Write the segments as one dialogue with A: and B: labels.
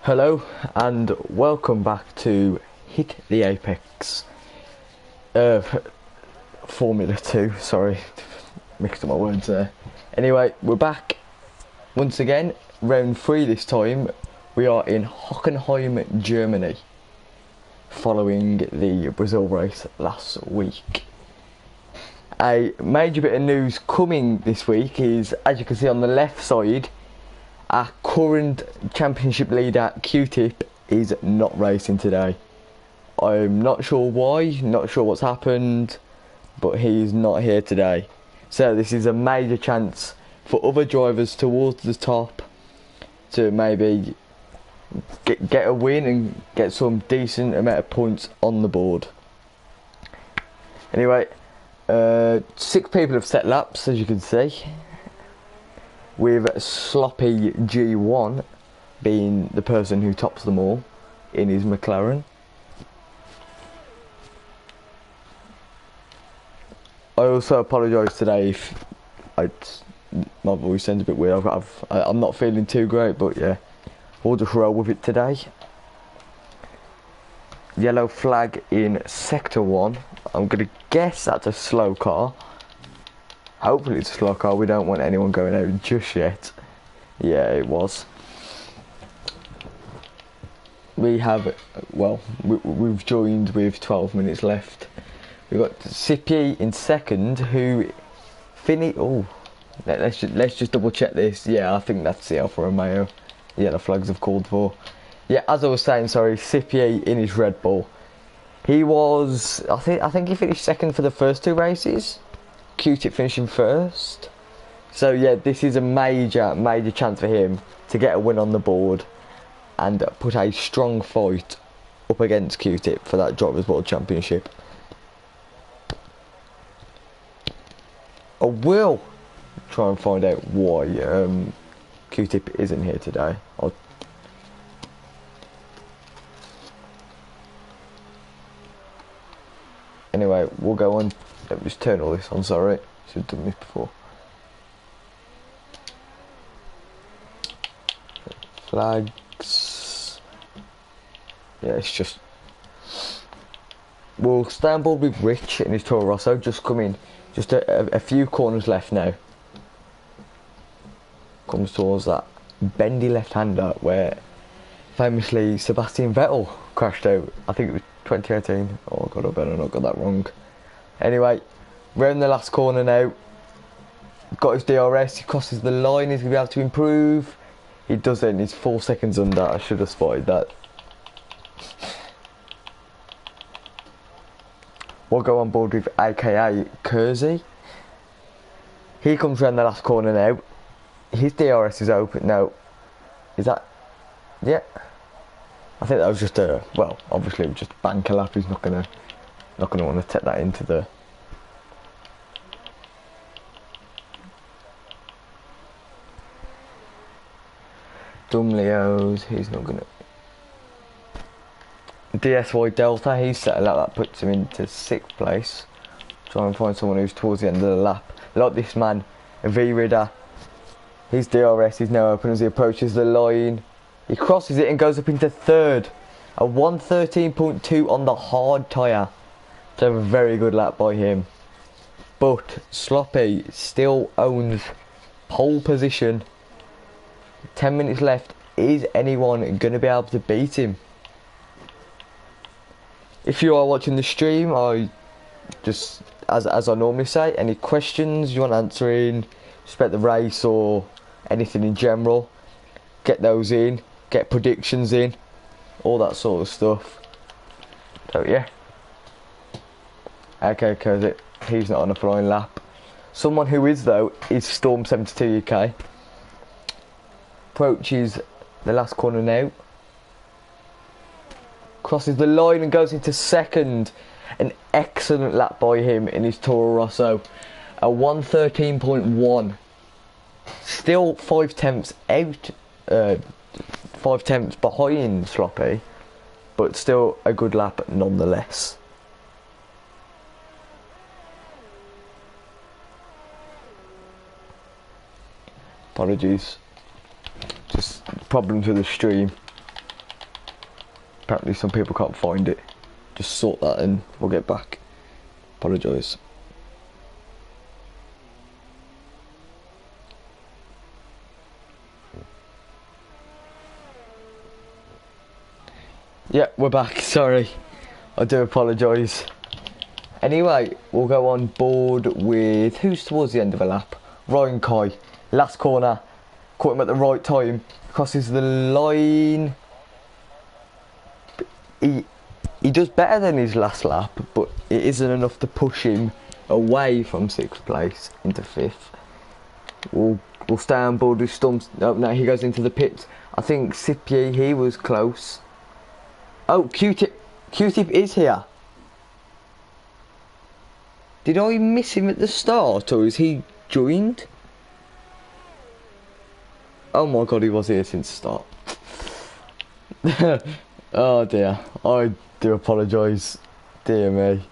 A: Hello and welcome back to Hit the Apex Formula 2, sorry, mixed up my words there. Anyway, we're back once again, round 3 this time. We are in Hockenheim, Germany, following the Brazil race last week. A major bit of news coming this week is, as you can see on the left side, our current championship leader, Q-Tip, is not racing today. I'm not sure why, not sure what's happened, but he's not here today. So this is a major chance for other drivers towards the top to maybe get a win and get some decent amount of points on the board. Anyway, 6 people have set laps, as you can see, with Sloppy G1 being the person who tops them all in his McLaren. I also apologise today if my voice sounds a bit weird. I'm not feeling too great, but yeah, we'll just roll with it today. Yellow flag in sector 1. I'm going to guess that's a slow car. Hopefully it's a slow car, we don't want anyone going out just yet. Yeah, it was. We have, well, we've joined with 12 minutes left. We've got Sipi in second, who let's just double check this. Yeah, I think that's the Alfa Romeo. Yeah, the flags have called for. Yeah, as I was saying, sorry, Sipi in his Red Bull. He was, I think he finished second for the first 2 races. Q-Tip finishing first. So yeah, this is a major chance for him to get a win on the board and put a strong fight up against Q-Tip for that Drivers' World Championship. I will try and find out why Q-Tip isn't here today. Anyway, we'll go on. Let me just turn all this on, sorry. Should have done this before. Flags. Yeah, it's just... We'll stay on board with Rich in his Toro Rosso. Just come in. Just a few corners left now. Comes towards that bendy left-hander where famously Sebastian Vettel crashed out. I think it was 2018. Oh god, I better not got that wrong. Anyway, we're in the last corner now. Got his DRS, he crosses the line, he's going to be able to improve. He doesn't, he's 4 seconds under. I should have spotted that. We'll go on board with AKA Kersey. He comes around the last corner now. His DRS is open now. Is that... yeah. I think that was just a... well, obviously it was just a banker lap. He's not gonna want to take that into the... Dumleos, he's not gonna... DSY Delta, he's set a lap that puts him into 6th place. Try and find someone who's towards the end of the lap. Like this man, V-Ridder. His DRS is now open as he approaches the line. He crosses it and goes up into 3rd. A 1:13.2 on the hard tyre. So a very good lap by him. But Sloppy still owns pole position. 10 minutes left. Is anyone going to be able to beat him? If you are watching the stream, I just, as I normally say, any questions you want answering, respect the race or anything in general, get those in, get predictions in, all that sort of stuff. So yeah. Okay, because he's not on a flying lap. Someone who is though is Storm72 UK. Approaches the last corner now. Crosses the line and goes into 2nd. An excellent lap by him in his Toro Rosso. A 1:13.1. Still 5 tenths out. 5 tenths behind Sloppy. But still a good lap nonetheless. Apologies. Just problems with the stream. apparently some people can't find it. Just sort that and we'll get back. Apologise. Yeah, we're back, sorry. I do apologise. Anyway, we'll go on board with who's towards the end of a lap. Ryan Kai, last corner, caught him at the right time, crosses the line. He does better than his last lap, but it isn't enough to push him away from 6th place into 5th. We'll stay on board with Stumps. Oh, no, he goes into the pits. I think Sipier, he was close. Oh, Q-Tip is here. Did I miss him at the start, or is he joined? Oh my god, he was here since the start. Oh dear, I do apologise. Dear me.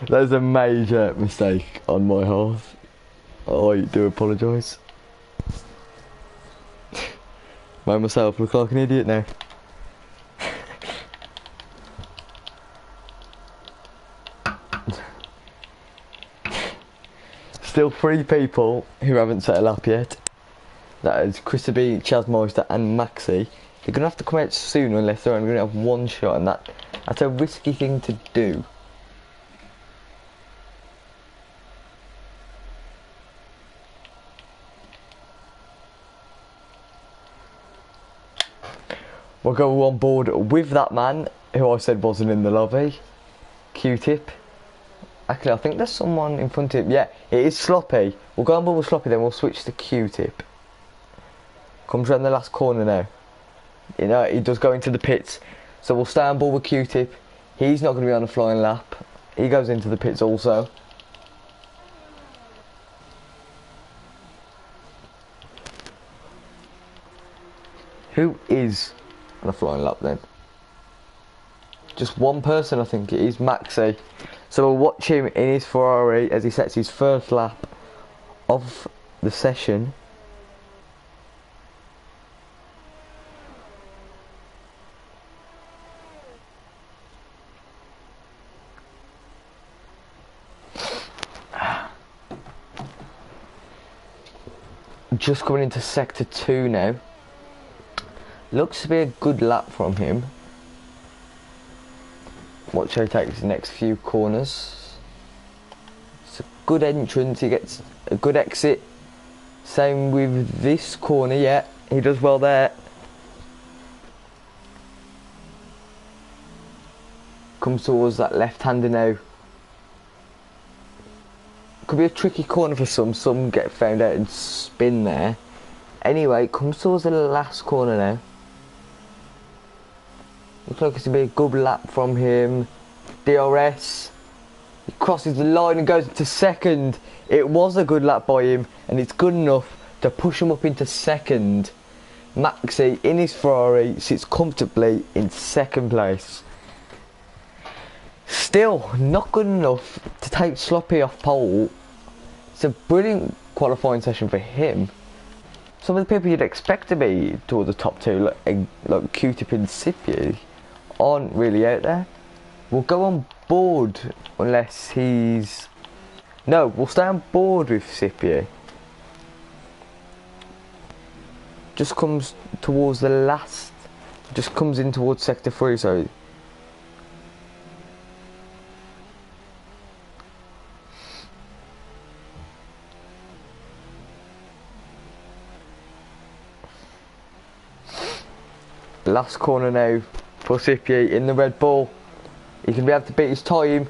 A: That is a major mistake on my half. I do apologise. Made myself look like an idiot now. Still 3 people who haven't set a lap yet. That is Christabel, Chasmeister and Maxi. They're going to have to come out soon unless they're only going to have 1 shot, and that's a risky thing to do. We'll go on board with that man who I said wasn't in the lobby. Q-Tip. Actually, I think there's someone in front of him. Yeah, it is Sloppy. We'll go on board with Sloppy, then we'll switch to Q-Tip. Comes around the last corner now. You know, he does go into the pits. So we'll stay on board with Q-Tip. He's not going to be on a flying lap. He goes into the pits also. Who is on a flying lap then? Just one person, I think it is, Maxi. So we'll watch him in his Ferrari as he sets his first lap of the session. Just coming into sector 2 now. Looks to be a good lap from him. Watch how he takes the next few corners. It's a good entrance, he gets a good exit. Same with this corner, yeah, he does well there. Comes towards that left-hander now. Could be a tricky corner for some get found out and spin there. Anyway, comes towards the last corner now. Looks like it's going to be a good lap from him. DRS. He crosses the line and goes into second. It was a good lap by him, and it's good enough to push him up into second. Maxi, in his Ferrari, sits comfortably in 2nd place. Still not good enough to take Sloppy off pole. It's a brilliant qualifying session for him. Some of the people you'd expect to be toward the top 2, like Q-Tip and Sipier, aren't really out there. We'll go on board unless he's... No, we'll stay on board with Sipier. Just comes towards the last... Just comes in towards sector 3, so... Last corner now for Sipier in the Red Bull. He can be able to beat his time.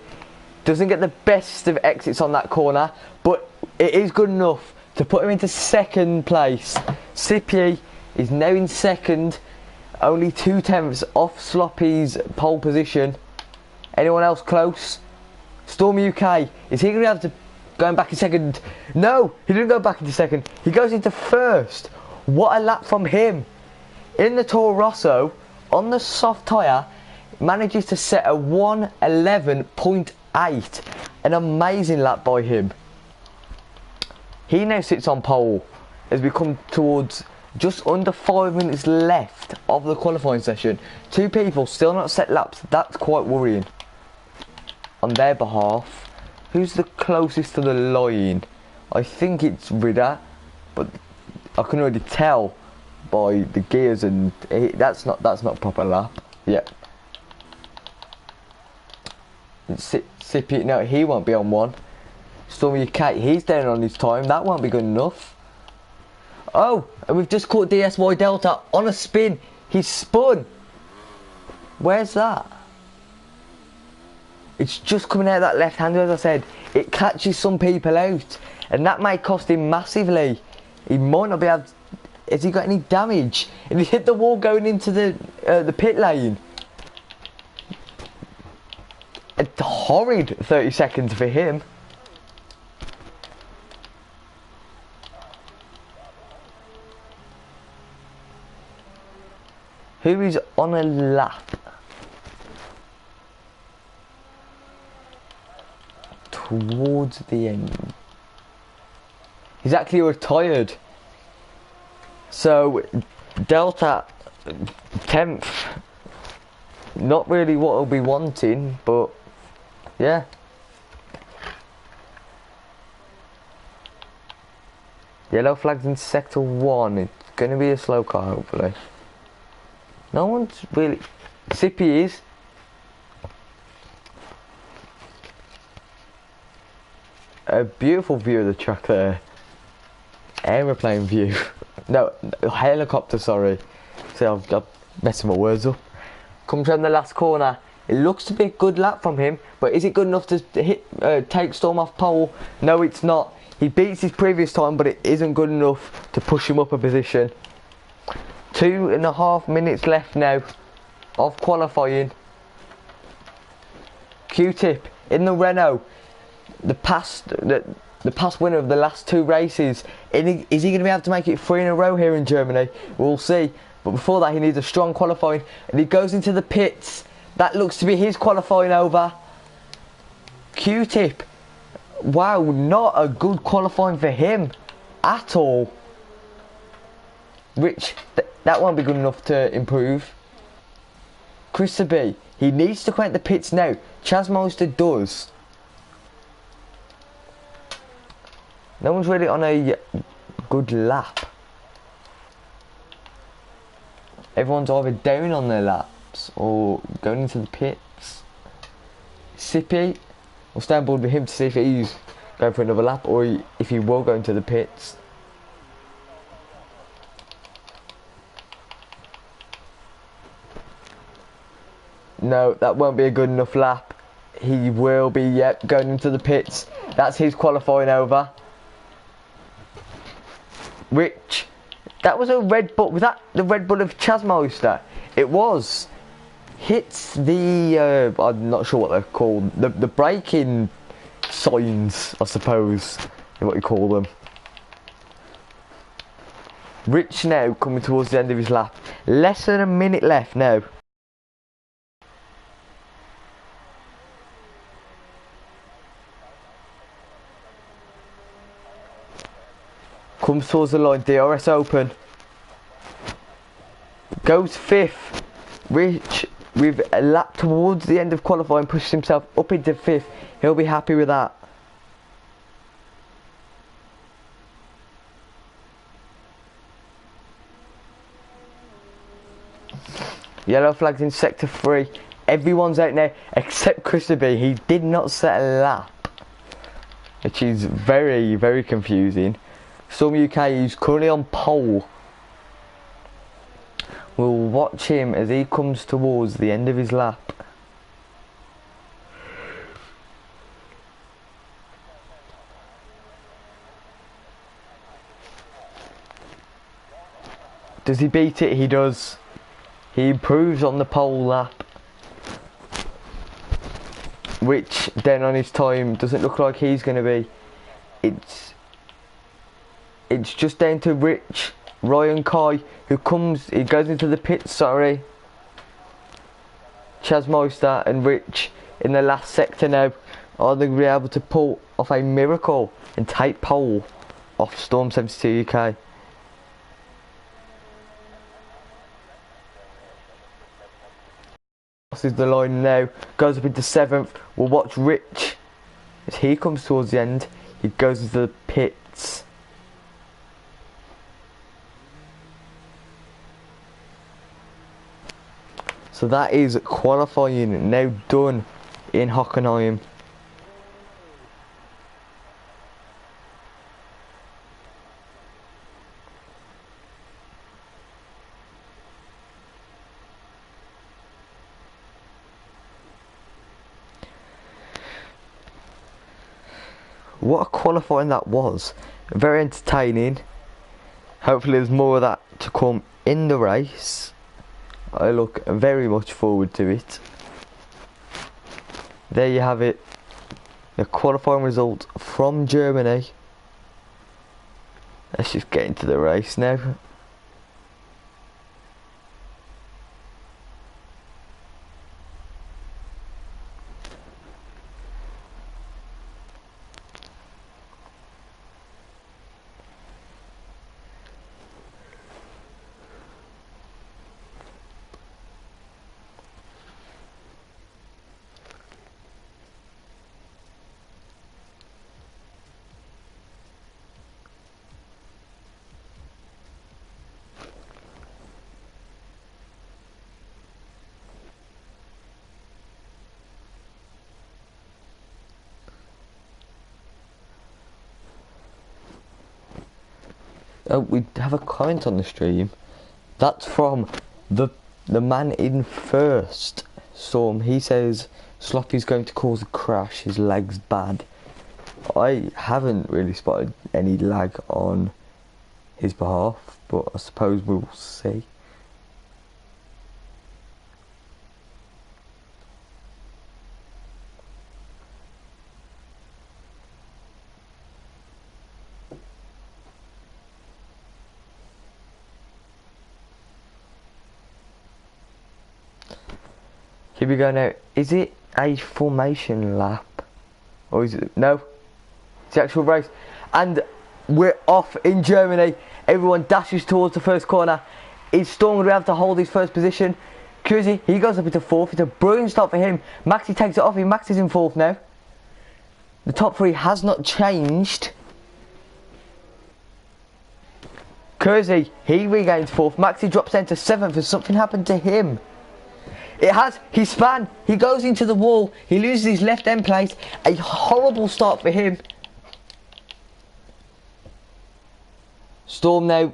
A: Doesn't get the best of exits on that corner, but it is good enough to put him into 2nd place. Sipier is now in 2nd, only 2/10 off Sloppy's pole position. Anyone else close? Storm UK, is he going to be able to going back in 2nd? No, he didn't go back into 2nd. He goes into 1st. What a lap from him. In the Toro Rosso, on the soft tyre, manages to set a 1:11.8. An amazing lap by him. He now sits on pole as we come towards Just under 5 minutes left of the qualifying session. 2 people still not set laps. That's quite worrying on their behalf. Who's the closest to the line? I think it's Ridder, but I can already tell by the gears, and that's not a proper lap. Yeah. Sippy, no, he won't be on one. Stormy UK, he's down on his time. That won't be good enough. Oh, and we've just caught DSY Delta on a spin. He's spun. Where's that? It's just coming out of that left hander, as I said. It catches some people out, and that might cost him massively. He might not be able to, has he got any damage? And he hit the wall going into the pit lane. A horrid 30 seconds for him. Who is on a lap? Towards the end. He's actually retired. So, Delta 10th. Not really what I'll be wanting, but yeah. Yellow flags in sector 1. It's going to be a slow car, hopefully. No one's really... Sippy is. A beautiful view of the track there. Aeroplane view. No, helicopter, sorry. So I've got messing my words up. Comes around the last corner. It looks to be a good lap from him, but is it good enough to hit, take Storm off pole? No, it's not. He beats his previous time, but it isn't good enough to push him up a position. 2.5 minutes left now of qualifying. Q-Tip in the Renault, the past winner of the last 2 races. Is he going to be able to make it 3 in a row here in Germany? We'll see. But before that, he needs a strong qualifying, and he goes into the pits. That looks to be his qualifying over. Q-Tip, wow, not a good qualifying for him at all. Rich, that won't be good enough to improve. Christopher B, he needs to crank the pits now. Chaz Monster does. No one's really on a good lap. Everyone's either down on their laps or going into the pits. Sippy, we'll stay on board with him to see if he's going for another lap or if he will go into the pits. No, that won't be a good enough lap. He will be, yep, going into the pits. That's his qualifying over. Rich, that was a Red Bull. Was that the Red Bull of Chasmeister? It was. Hits the, I'm not sure what they're called. The braking signs, I suppose, is what you call them. Rich now coming towards the end of his lap. Less than a minute left now. Comes towards the line, DRS open. Goes 5th. Rich, with a lap towards the end of qualifying, pushes himself up into 5th. He'll be happy with that. Yellow flags in sector 3. Everyone's out now except Christopher B. He did not set a lap, which is very, very confusing. Storm UK is currently on pole. We'll watch him as he comes towards the end of his lap. Does he beat it? He does. He improves on the pole lap, which then on his time doesn't look like he's going to be. It's just down to Rich, Ryan Kai, who he goes into the pits, sorry. Chaz Meister and Rich in the last sector now. Are they going to be able to pull off a miracle and take pole off Storm 72 UK? Crosses the line now, goes up into 7th. We'll watch Rich as he comes towards the end. He goes into the pits. So that is qualifying now done in Hockenheim. What a qualifying that was. Very entertaining. Hopefully there's more of that to come in the race. I look very much forward to it. There you have it. The qualifying result from Germany. Let's just get into the race now. We have a comment on the stream. That's from the man in first, Storm. He says Sloppy's going to cause a crash. His leg's bad. I haven't really spotted any lag on his behalf, but I suppose we'll see. Here we go now. Is it a formation lap? Or is it? No. It's the actual race. And we're off in Germany. Everyone dashes towards the first corner. Is Storm going to be able to hold his first position? Kuzi, he goes up into 4th. It's a brilliant start for him. Maxi takes it off him. Max is in 4th now. The top 3 has not changed. Kuzi, he regains 4th. Maxi drops down to 7th as something happened to him. It has. He span. He goes into the wall. He loses his left end plate. A horrible start for him. Storm now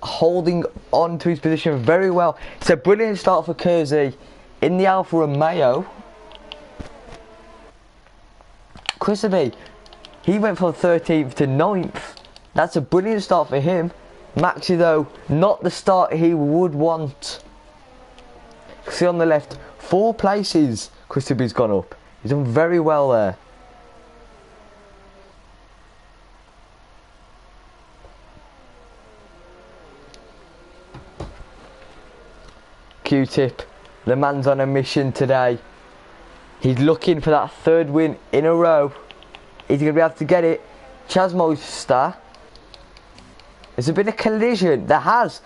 A: holding on to his position very well. It's a brilliant start for Kersey in the Alfa Romeo. Chrisaby, he went from 13th to 9th. That's a brilliant start for him. Maxi though, not the start he would want. See on the left, 4 places Chrisaby's gone up. He's done very well there. Q-Tip, the man's on a mission today. He's looking for that 3rd win in a row. Is he going to be able to get it? Chaz Moster. There's a bit of collision. There has.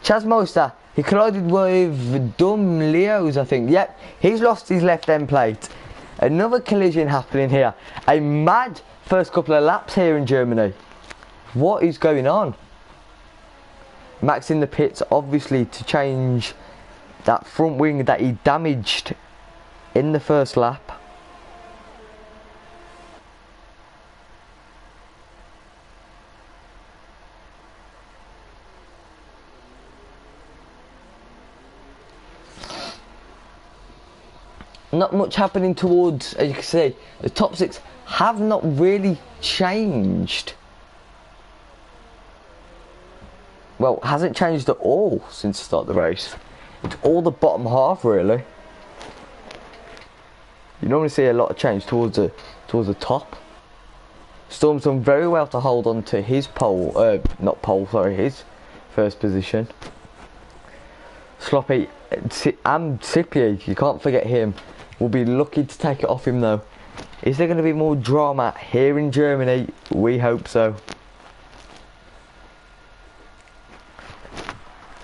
A: Chaz Moster. He collided with Dum Leos, I think. Yep, he's lost his left end plate. Another collision happening here. A mad first couple of laps here in Germany. What is going on? Max in the pits, obviously, to change that front wing that he damaged in the first lap. Not much happening towards, as you can see, the top 6 have not really changed. Well, hasn't changed at all since the start of the race. It's all the bottom half, really. You normally see a lot of change towards the top. Storm's done very well to hold on to his his first position. Sloppy and Sippy, you can't forget him. We'll be lucky to take it off him though. Is there going to be more drama here in Germany? We hope so.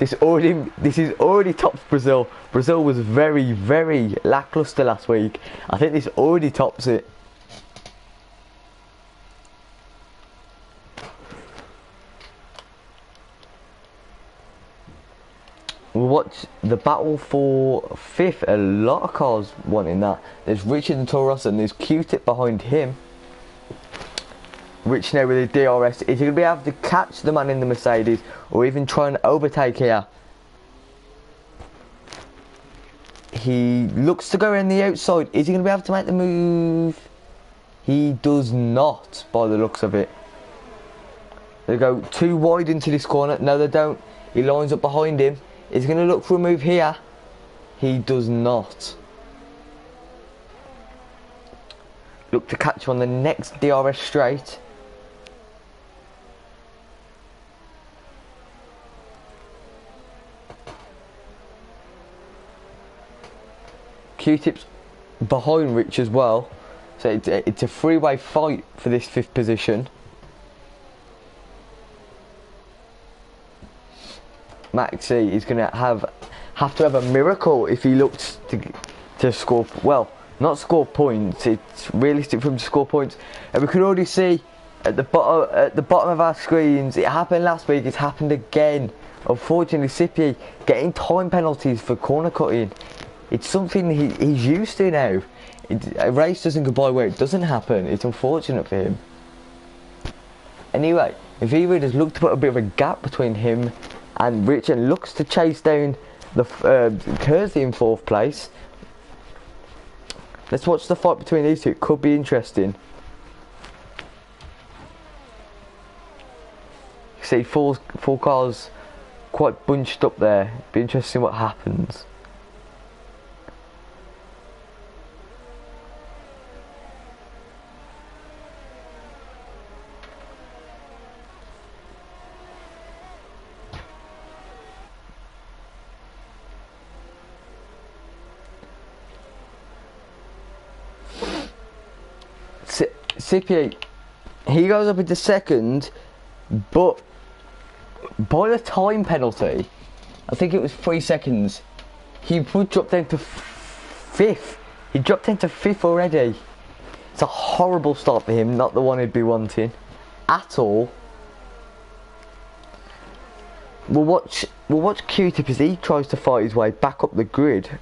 A: This is already tops Brazil. Brazil was very, very lackluster last week. I think this already tops it. We'll watch the battle for 5th. A lot of cars wanting that. There's Richard and Toros and there's Q-Tip behind him. Rich now with the DRS. Is he going to be able to catch the man in the Mercedes or even try and overtake here? He looks to go around the outside. Is he going to be able to make the move? He does not, by the looks of it. They go too wide into this corner. No, they don't. He lines up behind him. Is he going to look for a move here? He does not. Look to catch on the next DRS straight. Q-Tip's behind Rich as well. So it's a three-way fight for this 5th position. Maxi is going to have to have a miracle if he looks to score, well, not score points. It's realistic for him to score points, and we can already see at the bottom of our screens. It happened last week. It's happened again. Unfortunately, Sipie getting time penalties for corner cutting. It's something he's used to now. A race doesn't go by where it doesn't happen. It's unfortunate for him. Anyway, Viva does look to put a bit of a gap between him and Rich and looks to chase down the Kersey in 4th place. Let's watch the fight between these two. It could be interesting. You see four cars quite bunched up there. Be interesting what happens. Sipie, he goes up into 2nd, but by the time penalty, I think it was 3 seconds, he would drop down to 5th. He dropped into 5th already. It's a horrible start for him, not the one he'd be wanting at all. We'll watch Q-Tip as he tries to fight his way back up the grid.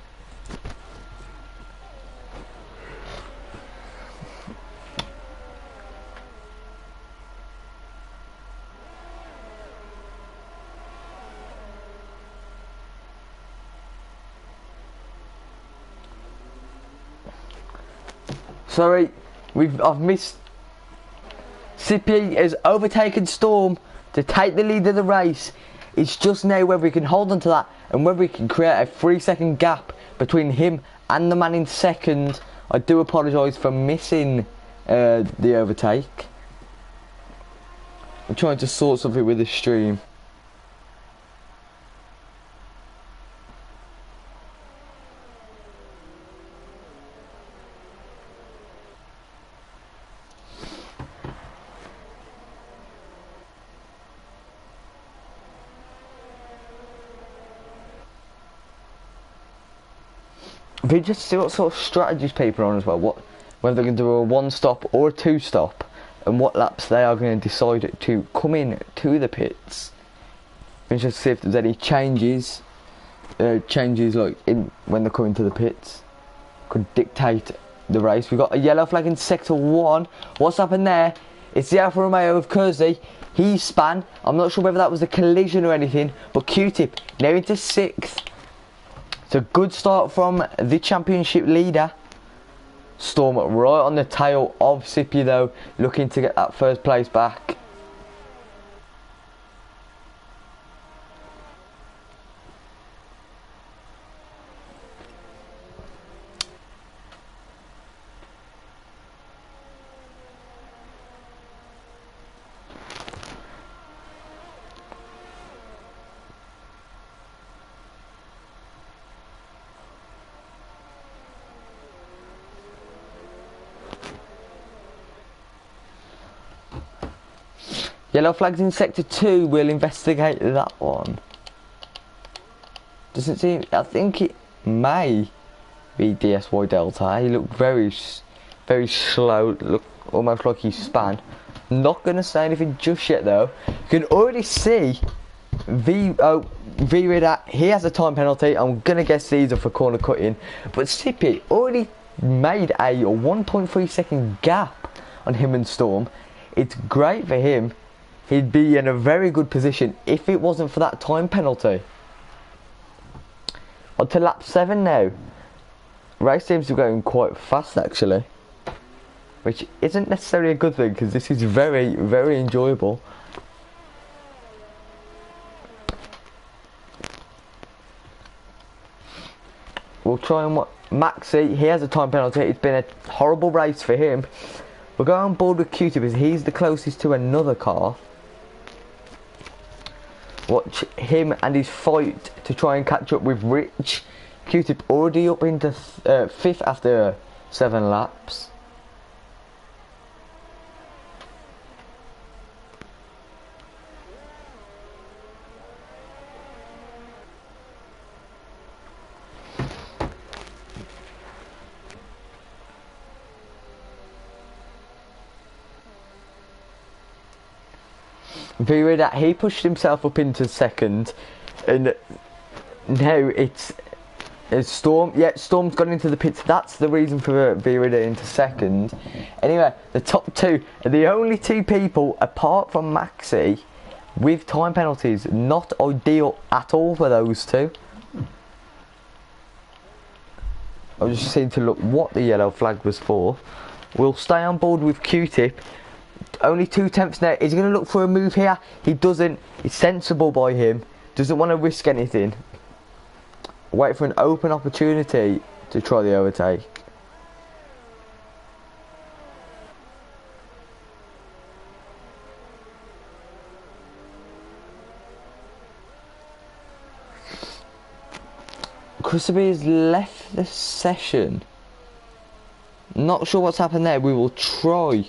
A: Sorry, I've missed. Sipie has overtaken Storm to take the lead of the race. It's just now whether we can hold on to that and whether we can create a 3-second gap between him and the man in 2nd. I do apologise for missing the overtake. I'm trying to sort something with the stream. They just see what sort of strategies people are on as well. Whether they're going to do a 1-stop or a 2-stop, and what laps they are going to decide to come in to the pits. Just to see if there's any changes like when they're coming to the pits, could dictate the race. We've got a yellow flag in sector 1. What's happened there? It's the Alfa Romeo of Kersey. He span. I'm not sure whether that was a collision or anything, but Q-Tip now into 6th. It's a good start from the championship leader. Storm right on the tail of Sipie though, looking to get that 1st place back. Yellow flags in sector 2, we'll investigate that one. Doesn't seem. I think it may be DSY Delta. He looked very slow. Look almost like he span. Not gonna say anything just yet though. You can already see V-Ridder. He has a time penalty. I'm gonna guess these are for corner cutting. But Sippy already made a 1.3 second gap on him and Storm. It's great for him. He'd be in a very good position if it wasn't for that time penalty. On to lap 7 now. Race seems to be going quite fast actually, which isn't necessarily a good thing because this is very enjoyable. We'll try and Maxi, he has a time penalty. It's been a horrible race for him. We'll go on board with Q-Tip as he's the closest to another car. Watch him and his fight to try and catch up with Rich. Q-Tip already up into 5th after 7 laps. V-Ridder, he pushed himself up into 2nd, and now it's Storm. Yeah, Storm's gone into the pits. That's the reason for V-Ridder into 2nd. Anyway, the top 2 are the only 2 people apart from Maxi with time penalties. Not ideal at all for those 2. I just seem to look what the yellow flag was for. We'll stay on board with Q-Tip. Only 2/10 now. Is he going to look for a move here? He doesn't. It's sensible by him. Doesn't want to risk anything. Wait for an open opportunity to try the overtake. Christopher has left the session. Not sure what's happened there. We will try.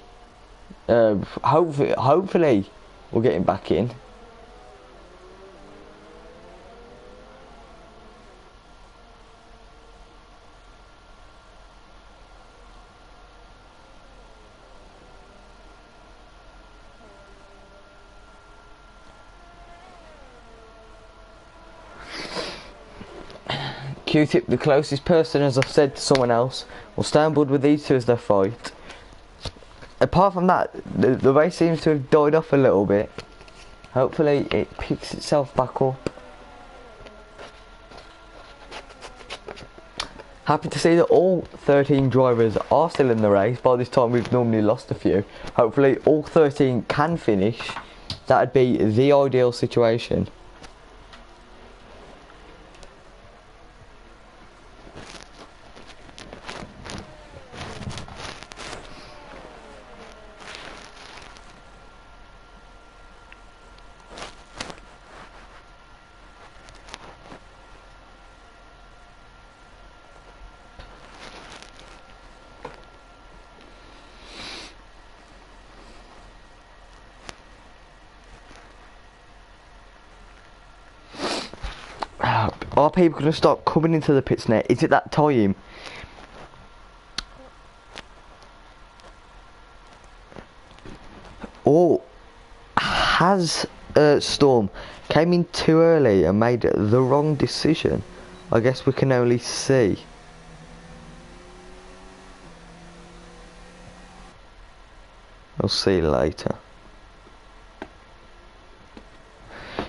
A: Hopefully we'll get him back in. Q-Tip, the closest person, as I've said to someone else. We'll stay on board with these 2 as they fight. Apart from that, the race seems to have died off a little bit. Hopefully it picks itself back up. Happy to see that all 13 drivers are still in the race. By this time we've normally lost a few. Hopefully all 13 can finish. That'd be the ideal situation. Are people going to start coming into the pits now? Is it that time? Or has Storm came in too early and made the wrong decision? I guess we can only see. We'll see later.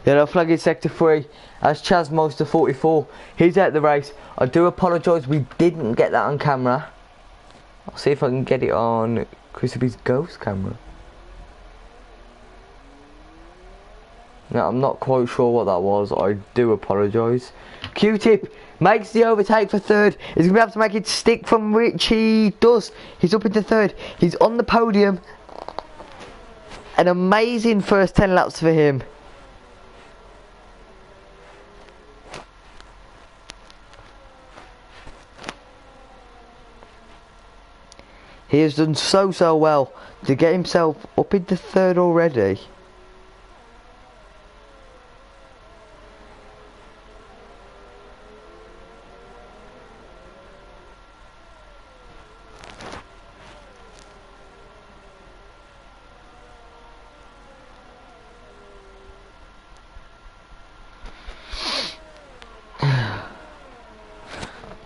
A: Yellow flag in sector 3 as Chaz Monster 44. He's out the race. I do apologise we didn't get that on camera. I'll see if I can get it on Christopher's ghost camera. No, I'm not quite sure what that was. I do apologise. Q-Tip makes the overtake for 3rd. He's going to be able to make it stick from Rich. He does. He's up into 3rd. He's on the podium. An amazing first 10 laps for him. He has done so well to get himself up into 3rd already.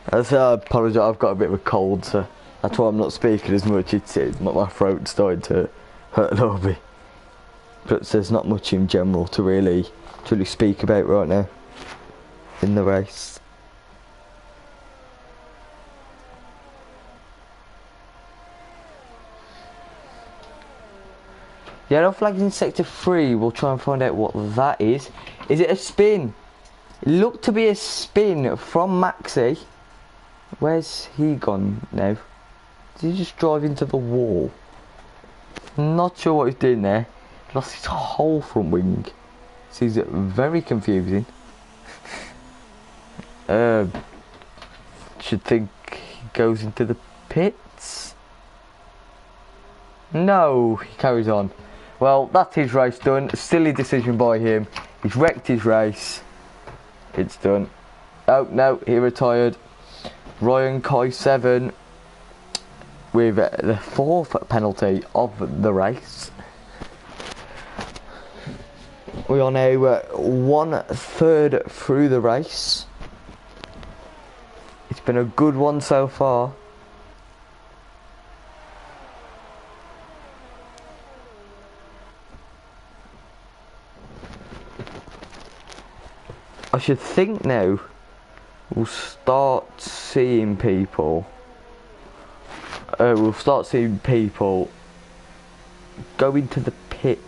A: I apologise, I've got a bit of a cold, so that's why I'm not speaking as much. It's my throat's starting to hurt a little bit. But there's not much in general to really speak about right now in the race. Yellow flags in sector 3, we'll try and find out what that is. Is it a spin? It looked to be a spin from Maxi. Where's he gone now? Did he just drive into the wall? Not sure what he's doing there. Lost his whole front wing. This is very confusing. Should think he goes into the pits. No, he carries on. Well, that's his race done. Silly decision by him. He's wrecked his race. It's done. Oh no, he retired. Ryan Kai 7 with the 4th penalty of the race. We are now 1/3 through the race. It's been a good one so far. I should think now we'll start seeing people. We'll start seeing people go into the pits.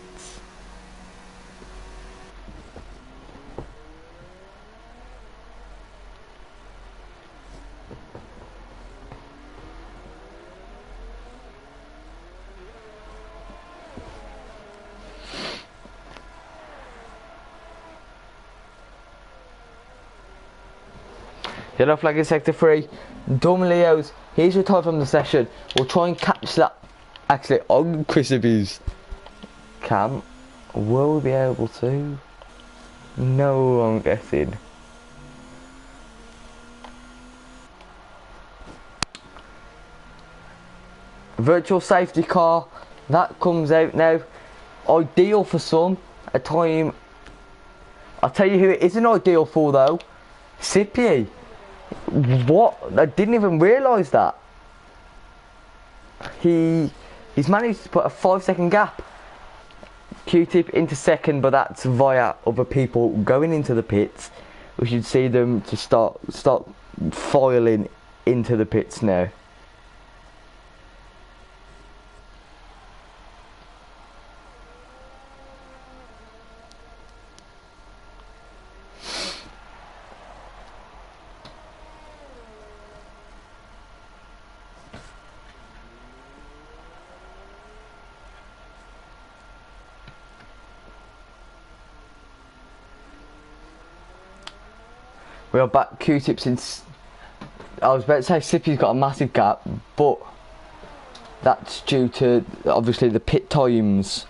A: Yellow flag in sector 3. Dom Leos, he's retired from the session. We'll try and catch that actually on Chrisaby's cam. Will we be able to? No, I'm guessing. Virtual safety car, that comes out now. Ideal for some, a time. I'll tell you who it isn't ideal for though. Sippy. What? I didn't even realise that. He's managed to put a 5-second gap. Q-tip into second, but that's via other people going into the pits. We should see them to start filing into the pits now. We are back. Q-tip since I was about to say Sippy's got a massive gap, but that's due to obviously the pit times.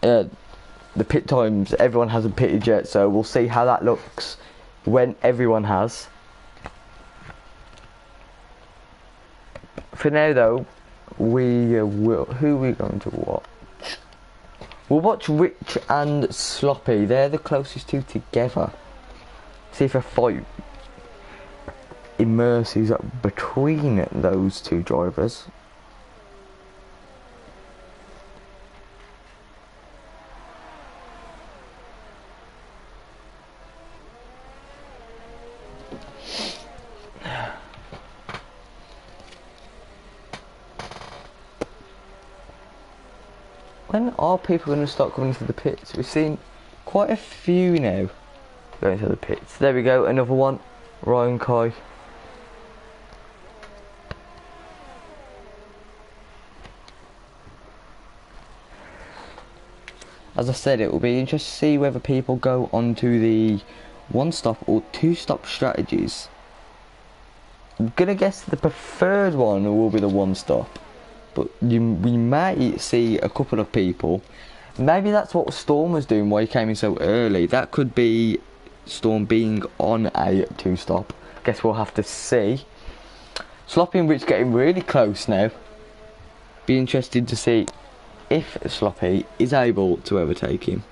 A: Everyone hasn't pitted yet, so we'll see how that looks when everyone has. For now, though, we will. Who are we going to watch? We'll watch Rich and Sloppy. They're the closest two together. See if a fight immerses between those two drivers. When are people going to start coming into the pits? We've seen quite a few now going to the pits. There we go, another one. Ryan Kai. As I said, it will be interesting to see whether people go onto the 1-stop or 2-stop strategies. I'm gonna guess the preferred one will be the 1-stop, but we might see a couple of people. Maybe that's what Storm was doing, why he came in so early. That could be Storm being on a 2-stop. Guess we'll have to see. Sloppy and Rich getting really close now. Be interested to see if Sloppy is able to overtake him.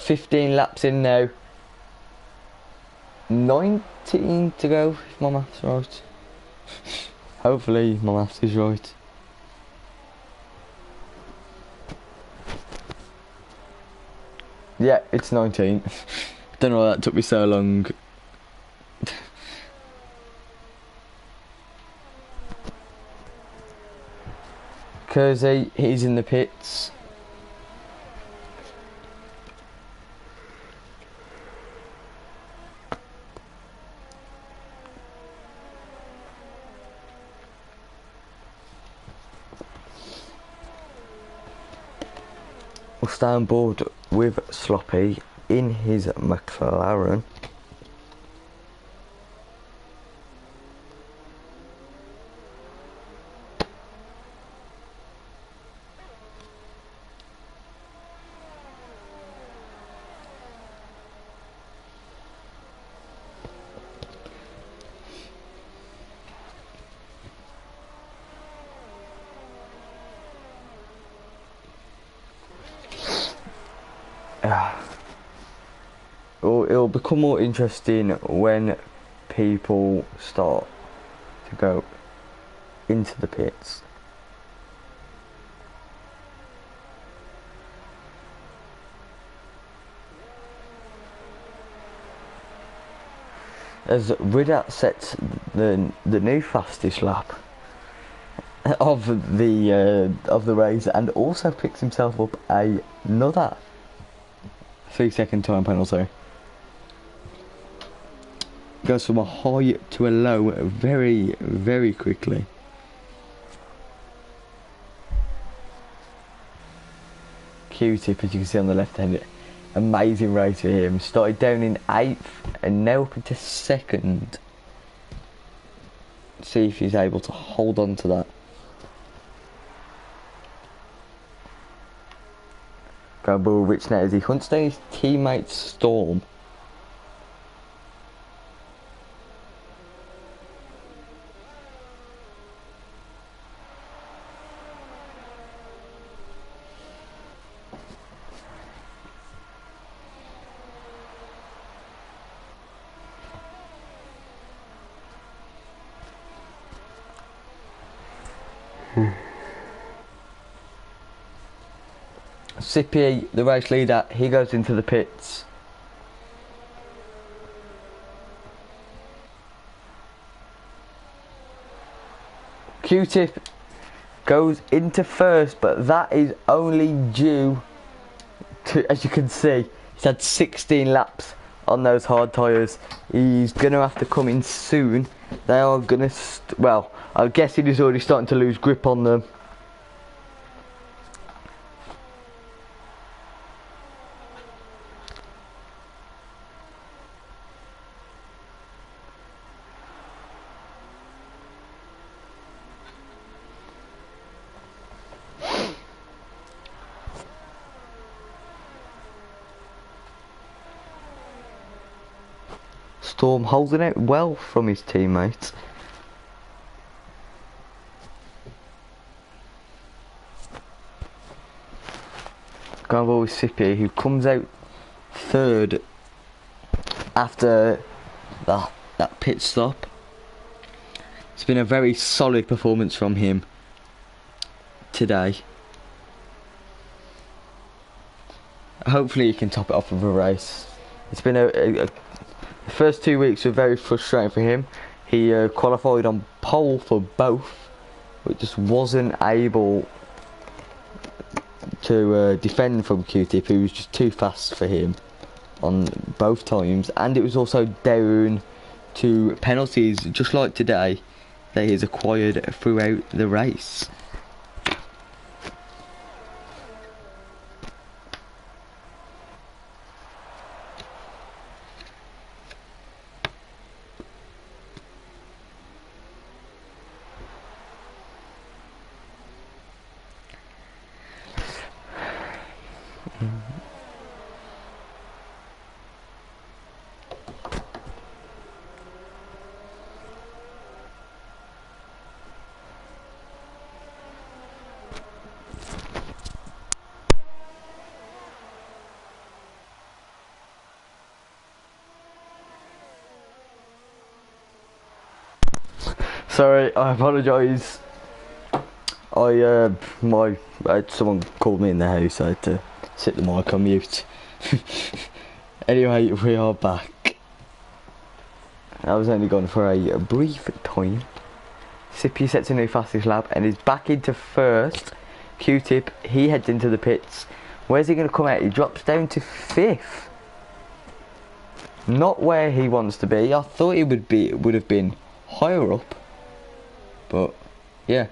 A: 15 laps in now. 19 to go, if my maths right. Hopefully my maths is right. Yeah, it's 19. Don't know why that took me so long. Kersey, he's in the pits. We'll stay on board with Sloppy in his McLaren. It'll become more interesting when people start to go into the pits. As Ridat sets the new fastest lap of the race, and also picks himself up another 3-second time penalty. Goes from a high to a low very, very quickly. Q-Tip, as you can see on the left hand, amazing race for him. Started down in 8th and now up into 2nd. See if he's able to hold on to that. Gabriel Rich now as he hunts down his teammate Storm. Sippy, the race leader, he goes into the pits. Q-Tip goes into first, but that is only due to, as you can see, he's had 16 laps on those hard tyres. He's going to have to come in soon. They are going to, well, I'm guessing he's already starting to lose grip on them. Storm holding out well from his teammates. Going well with Sippy, who comes out 3rd after that pit stop. It's been a very solid performance from him today. Hopefully he can top it off with a race. It's been the first 2 weeks were very frustrating for him. He qualified on pole for both, but just wasn't able to defend from Q-Tip, who was just too fast for him on both times. And it was also down to penalties, just like today, that he's acquired throughout the race. Sorry, I apologise. Someone called me in the house. I had to sit the mic on mute. Anyway, we are back. I was only gone for a brief time. Sippy sets a new fastest lap and is back into first. Q-Tip, he heads into the pits. Where's he going to come out? He drops down to 5th. Not where he wants to be. I thought he would have been higher up. But yeah.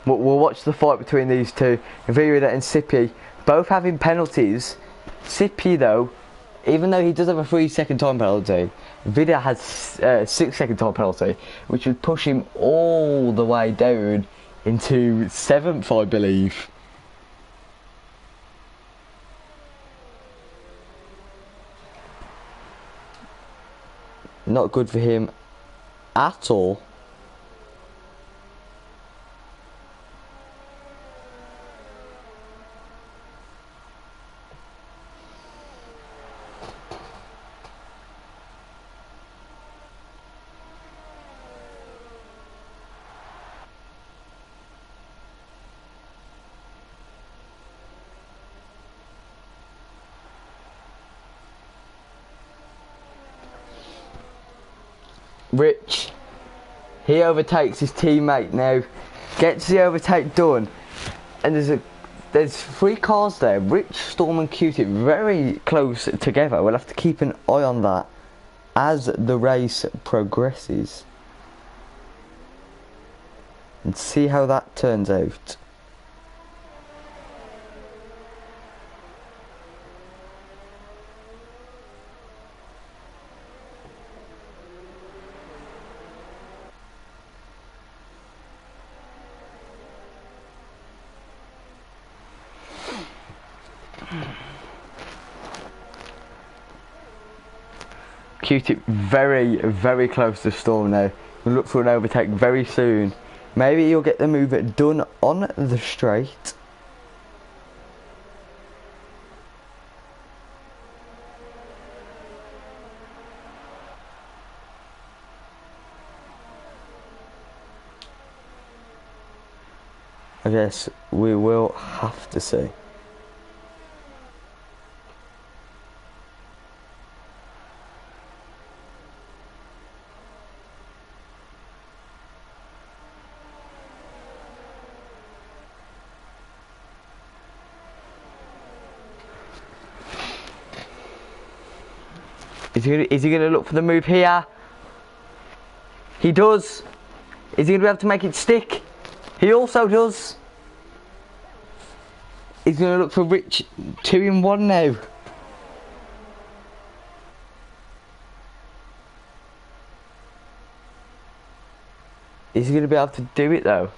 A: We'll watch the fight between these two, Virida and Sippy, both having penalties. Sippy though, even though he does have a 3-second time penalty, Vida has a 6-second time penalty, which would push him all the way down into 7th, I believe. Not good for him at all. Rich, he overtakes his teammate now, gets the overtake done, and there's 3 cars there. Rich, Storm and Q-Tip very close together. We'll have to keep an eye on that as the race progresses and see how that turns out. Q-Tip very, very close to Storm now. We'll look for an overtake very soon. Maybe he'll get the move done on the straight. I guess we will have to see. Is he gonna look for the move here? He does. Is he gonna be able to make it stick? He also does. He's gonna look for Rich 2 in 1 now. Is he gonna be able to do it though?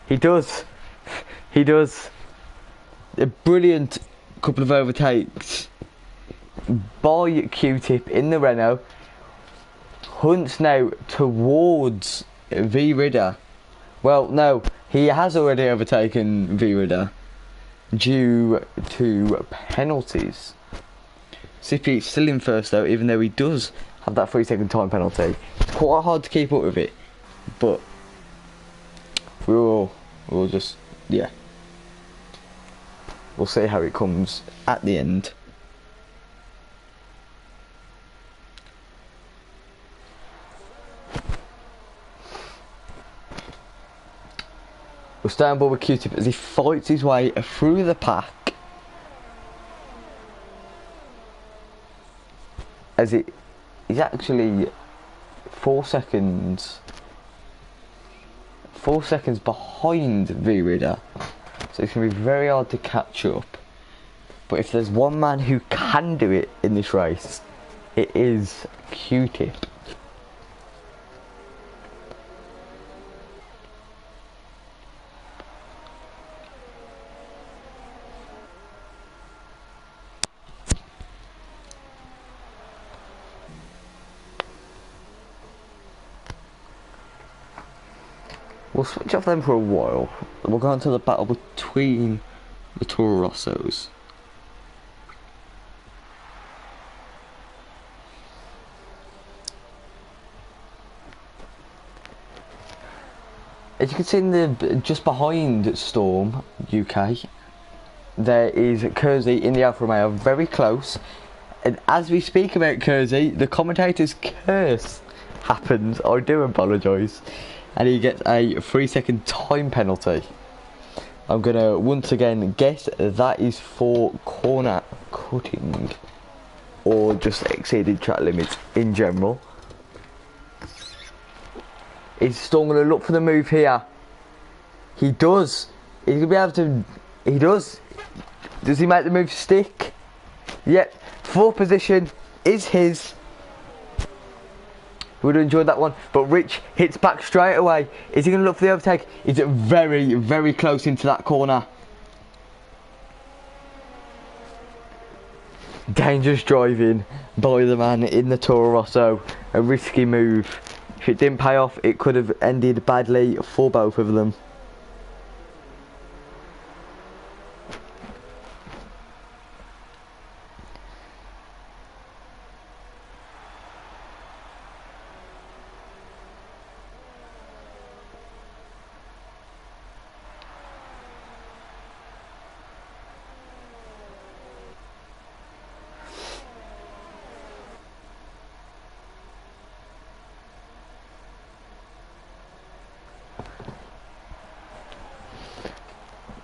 A: He does. He does. A brilliant couple of overtakes by Q-Tip in the Renault. Hunts now towards Virida. Well, no, he has already overtaken Virida due to penalties. Sippy still in first though, even though he does have that 3-second time penalty. It's quite hard to keep up with it, but we'll just, yeah, we'll see how it comes at the end. We'll stay on board with Q-Tip as he fights his way through the pack. As it is actually 4 seconds behind Virida. So it's going to be very hard to catch up. But if there's one man who can do it in this race, it is Q-Tip. We'll switch off them for a while. We'll go on to the battle between the Toro Rossos. As you can see in the just behind Storm UK, there is Kersey in the Alfa Romeo, very close. And as we speak about Kersey, the commentator's curse happens. I do apologise, and he gets a 3-second time penalty. I'm gonna once again guess that is for corner cutting, or just exceeded track limits in general. Is Storm going to look for the move here? He does. He's going to be able to... He does. Does he make the move stick? Yep. 4th position is his. Would have enjoyed that one. But Rich hits back straight away. Is he going to look for the overtake? He's very, very close into that corner. Dangerous driving by the man in the Toro Rosso. A risky move. If it didn't pay off, it could have ended badly for both of them.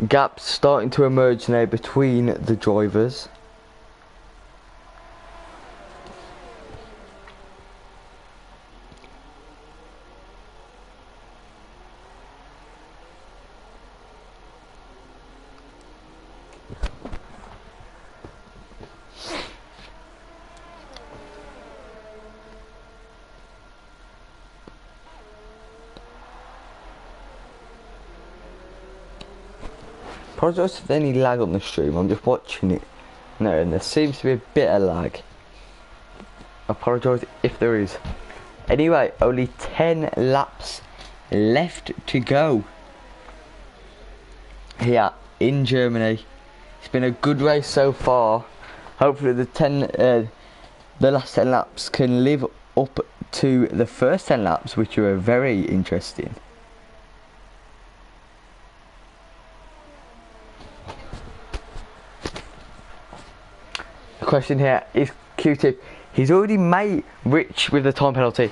A: Gaps starting to emerge now between the drivers. Apologise if there's any lag on the stream, I'm just watching it now and there seems to be a bit of lag. Apologise if there is. Anyway, only 10 laps left to go here in Germany. It's been a good race so far. Hopefully the last 10 laps can live up to the first 10 laps, which are very interesting. The question here is Q-Tip. He's already made Rich with the time penalty.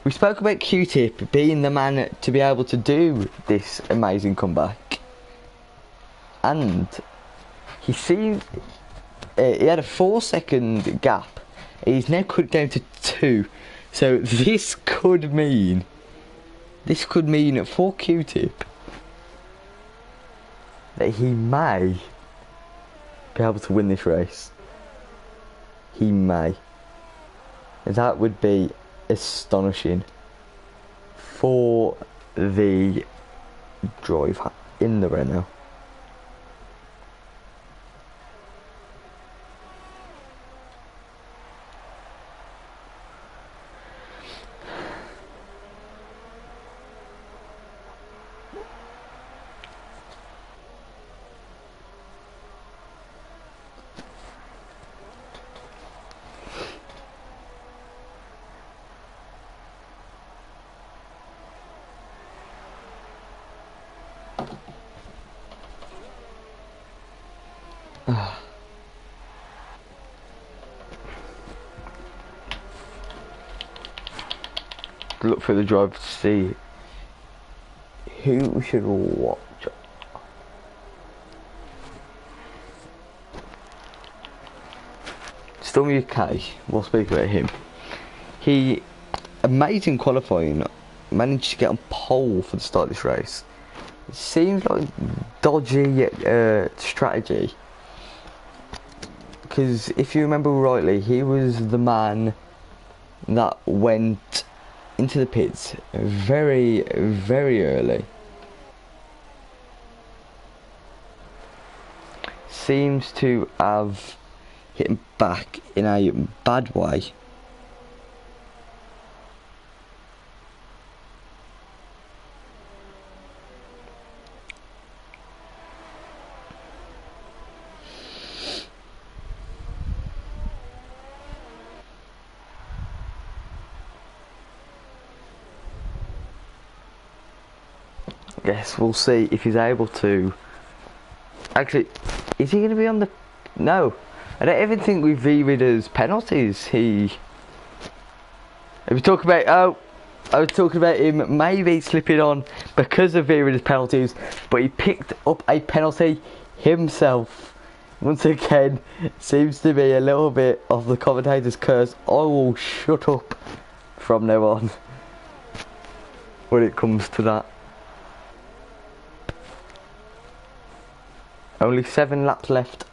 A: We spoke about Q-Tip being the man to be able to do this amazing comeback, and he seemed he had a 4-second gap. He's now cut down to 2, so this could mean for Q-Tip that he may be able to win this race. He may. That would be astonishing for the drive in the Renault. Look for the drive to see who we should watch. Storm UK, we'll speak about him. He, amazing qualifying, managed to get on pole for the start of this race. It seems like dodgy strategy, because if you remember rightly, he was the man that went into the pits very, very early. Seems to have hit him back in a bad way. Yes, we'll see if he's able to. Actually, is he going to be on the? No, I don't even think with Vieira's penalties. If we talk about I was talking about him maybe slipping on because of Vieira's penalties, but he picked up a penalty himself. Once again, seems to be a little bit of the commentator's curse. I will shut up from now on when it comes to that. Only 7 laps left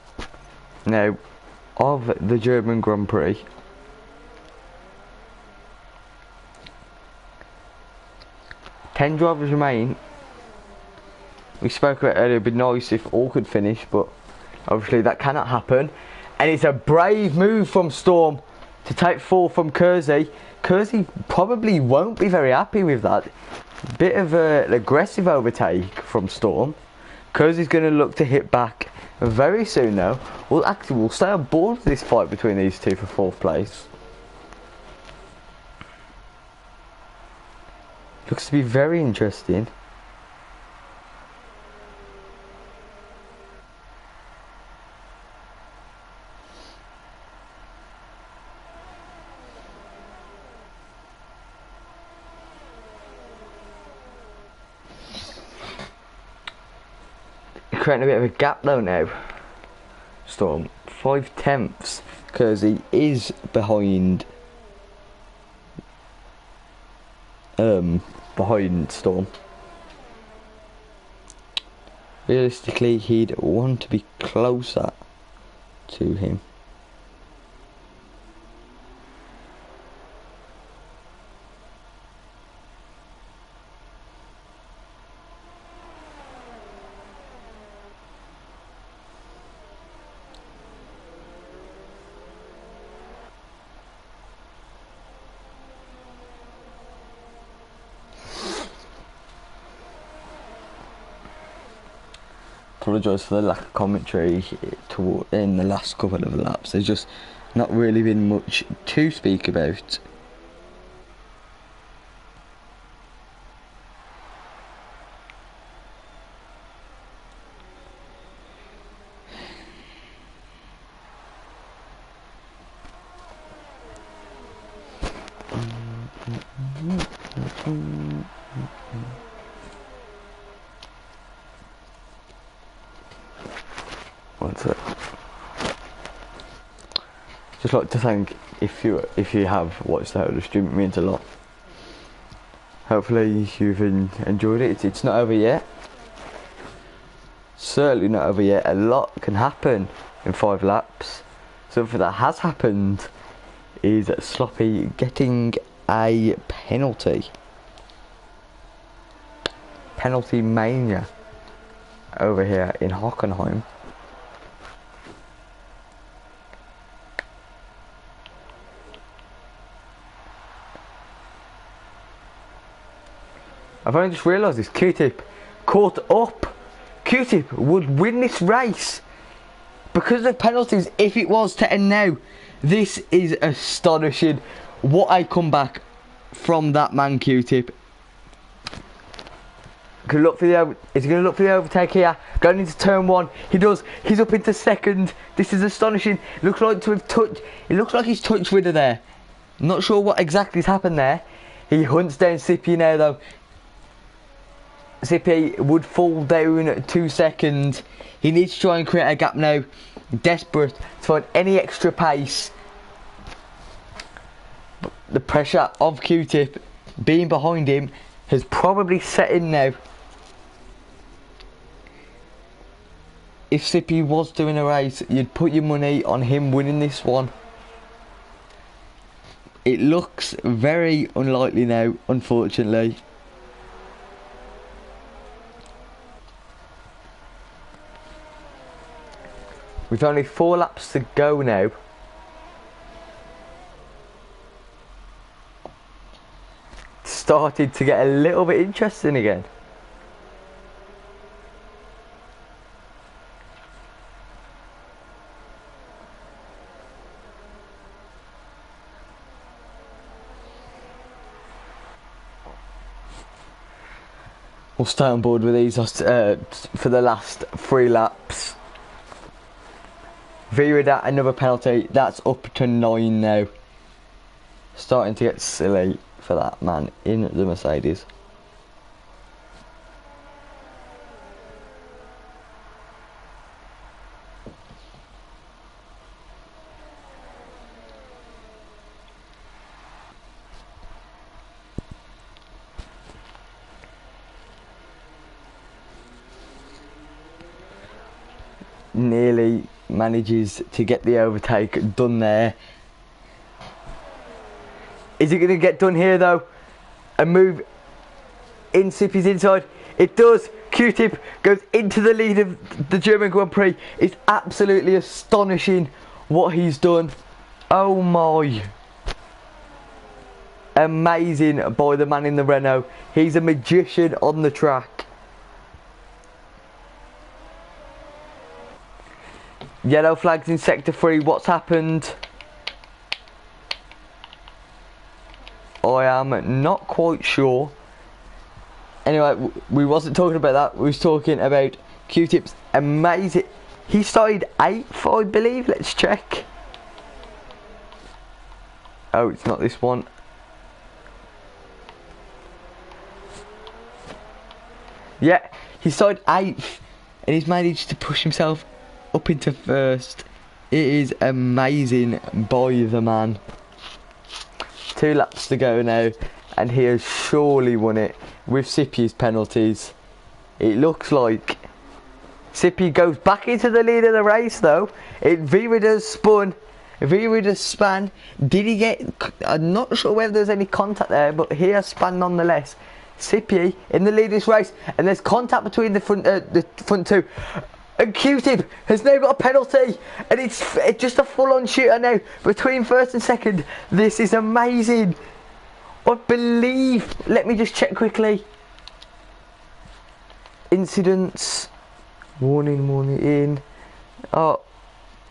A: now of the German Grand Prix. Ten drivers remain. We spoke about earlier, it'd be nice if all could finish, but obviously that cannot happen. And it's a brave move from Storm to take 4 from Kersey. Kersey probably won't be very happy with that. Bit of an aggressive overtake from Storm. Kersey's going to look to hit back very soon though. Well, actually, we'll stay on board with this fight between these two for 4th place. Looks to be very interesting. Creating a bit of a gap though now. Storm 5/10. Kersey is behind Storm. Realistically, he'd want to be closer to him. Apologise for the lack of commentary in the last couple of laps. There's just not really been much to speak about. What's it? Just like to thank if you have watched the whole stream, it means a lot. Hopefully you've enjoyed it. It's not over yet. Certainly not over yet. A lot can happen in 5 laps. Something that has happened is Sloppy getting a penalty. Penalty mania over here in Hockenheim. I've only just realised this. Q-Tip caught up. Q-Tip would win this race because of penalties if it was to end now. This is astonishing. What a comeback from that man, Q-Tip. Is he going to look for the overtake here? Going into turn 1. He does. He's up into 2nd. This is astonishing. Looks like to have touched. It looks like he's touched Widder there. I'm not sure what exactly has happened there. He hunts down Sippy now though. Sippy would fall down 2 He needs to try and create a gap now. Desperate to find any extra pace. But the pressure of Q-Tip being behind him has probably set in now. If Sippy was doing a race, you'd put your money on him winning this one. It looks very unlikely now, unfortunately. We've only 4 laps to go now. Started to get a little bit interesting again. We'll stay on board with these for the last 3 laps. Virida, another penalty. That's up to 9 now. Starting to get silly for that man in the Mercedes. Nearly manages to get the overtake done there. Is it going to get done here though? A move in Sippy's inside. It does. Q-Tip goes into the lead of the German Grand Prix. It's absolutely astonishing what he's done. Oh my. Amazing by the man in the Renault. He's a magician on the track. Yellow flags in sector 3. What's happened? I am not quite sure. Anyway, we wasn't talking about that. We was talking about Q-Tip's amazing. He started 8th, I believe. Let's check. Oh, it's not this one. Yeah, he started 8th, and he's managed to push himself up into 1st. It is amazing by the man. 2 laps to go now, and he has surely won it with Sippy's penalties. It looks like Sippy goes back into the lead of the race though. Virida's spun. Virida's span. Did he get... I'm not sure whether there's any contact there, but he has span nonetheless. Sippy in the lead of this race, and there's contact between the front 2. And Q-Tip has now got a penalty, and it's just a full-on shooter now between 1st and 2nd. This is amazing. I believe. Let me just check quickly. Incidents. Warning in. Oh,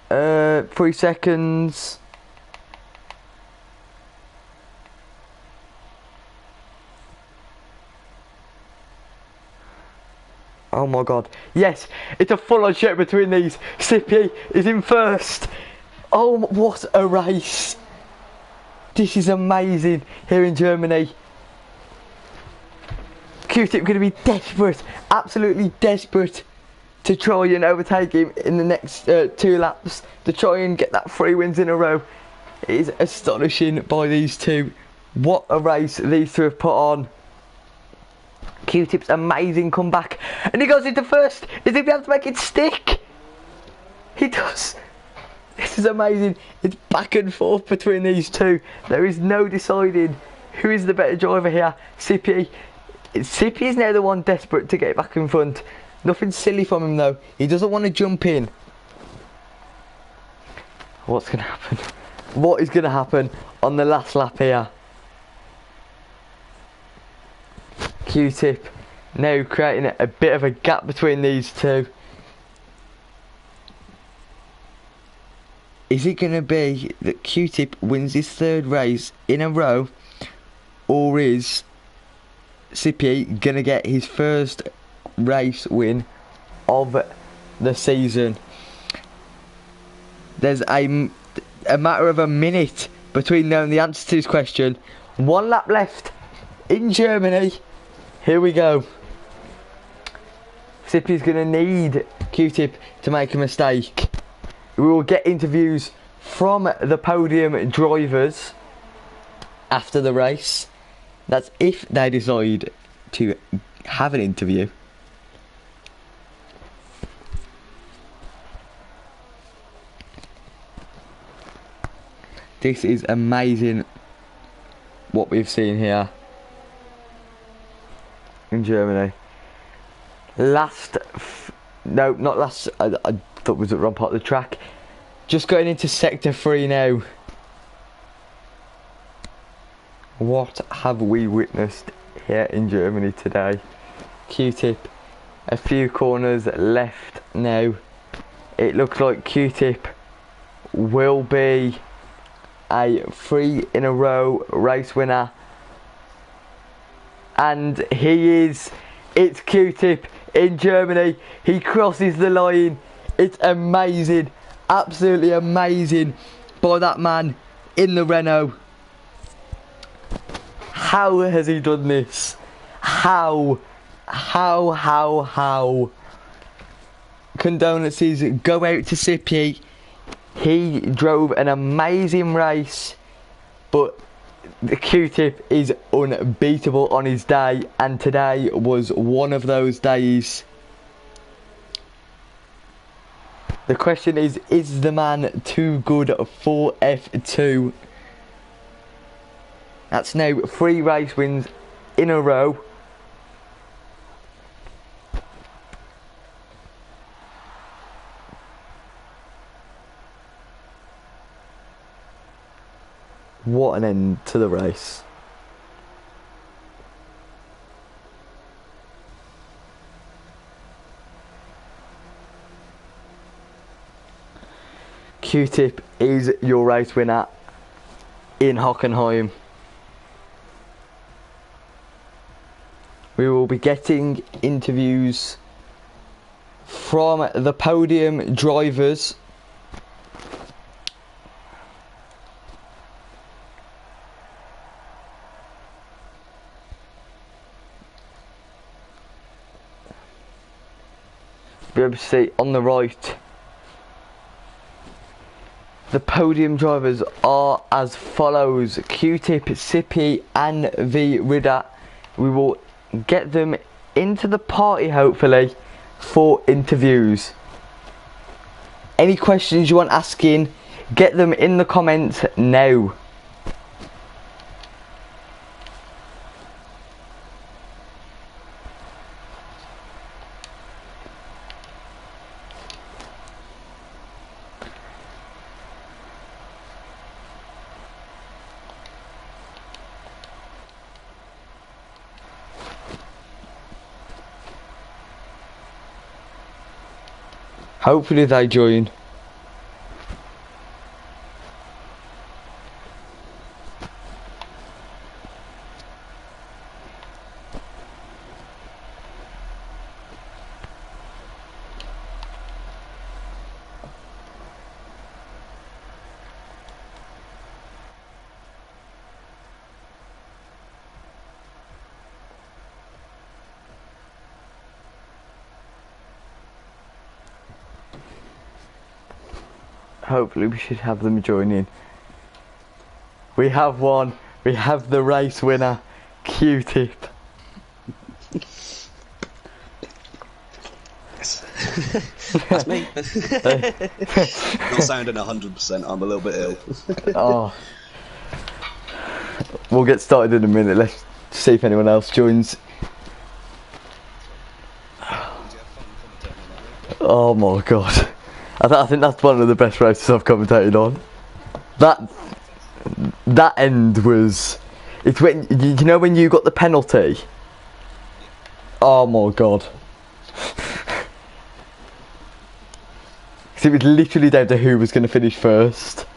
A: 3 seconds. Oh my god. Yes, it's a full-on shot between these. Sippy is in 1st. Oh, what a race. This is amazing here in Germany. Q-Tip going to be desperate, absolutely desperate to try and overtake him in the next 2 laps, to try and get that 3 wins in a row. It is astonishing by these two. What a race these two have put on. Q-Tip's amazing comeback, and he goes into 1st. Is he be able to make it stick? He does. This is amazing. It's back and forth between these two. There is no deciding who is the better driver here. Sippy is now the one desperate to get back in front. Nothing silly from him though. He doesn't want to jump in. What's going to happen? What is going to happen on the last lap here? Q-Tip now creating a bit of a gap between these two. Is it going to be that Q-Tip wins his 3rd race in a row, or is Sippy going to get his 1st race win of the season? There's a matter of a minute between knowing the answer to this question. 1 lap left in Germany. Here we go. Sippy's going to need Q-Tip to make a mistake. We will get interviews from the podium drivers after the race. That's if they decide to have an interview. This is amazing what we've seen here in Germany. No, not last. I thought it was the wrong part of the track. Just going into sector 3 now. What have we witnessed here in Germany today? Q-Tip, a few corners left now. It looks like Q-Tip will be a 3 in a row race winner. And he is It's Q-Tip in Germany. He crosses the line. It's amazing. Absolutely amazing by that man in the Renault. How has he done this? How? Condolences go out to Sippy. He drove an amazing race, but the Q-Tip is unbeatable on his day, and today was one of those days. The question is the man too good for F2? That's now 3 race wins in a row. What an end to the race. Q-Tip is your race winner in Hockenheim. We will be getting interviews from the podium drivers. Be able to see on the right, the podium drivers are as follows: Q-Tip, Sippy and V Ridder. We will get them into the party hopefully for interviews. Any questions you want asking, get them in the comments now. Hopefully they join. Hopefully we should have them join in. We have one. We have the race winner, Q-Tip.
B: That's me. Not sounding 100%, I'm a little bit ill.
A: Oh. We'll get started in a minute. Let's see if anyone else joins. Oh my god. I think that's one of the best races I've commentated on. That end was... It's when... You know when you got the penalty? Oh my god. Because it was literally down to who was going to finish first.